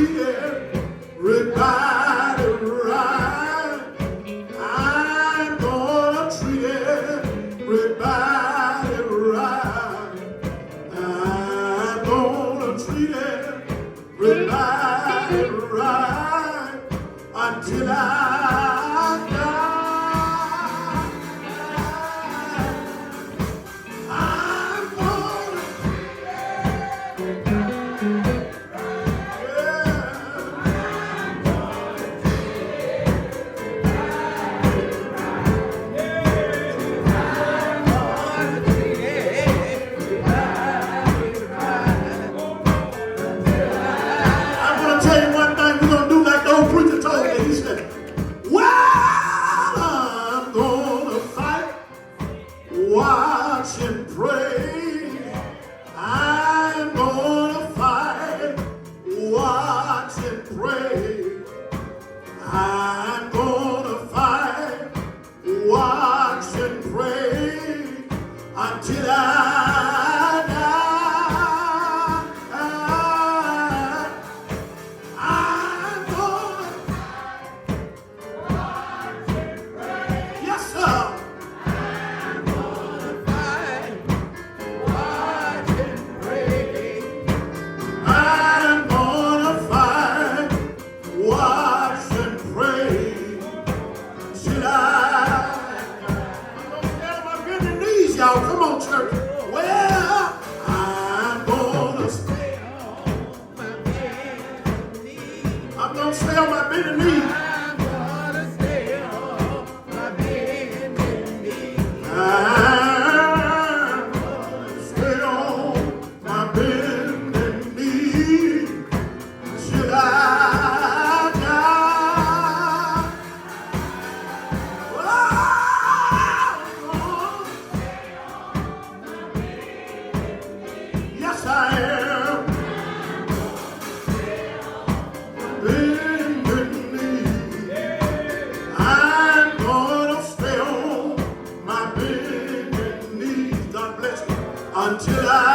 treat everybody right. I'm gonna treat everybody right. I'm gonna treat everybody right until I die. I'm gonna tell you one thing we're going to do like the old preacher told me. He said, well, I'm going to fight, watch and pray. I'm going to fight, watch and pray. I'm going to fight, watch and pray until I die. I'm gonna, yes sir. I'm gonna fight, watch and pray. I'm gonna fight, watch and pray till I'm gonna get on my bending knees, y'all. Come on, church. Well, I'm gonna stay on my bending knees. I'm gonna stay on my bending knees. I'm gonna stay on my bending knees. I'm gonna stay on my bending knees till I die. Yes, I am. Bending knee. I'm gonna stay on my bending knees. God bless you. Until I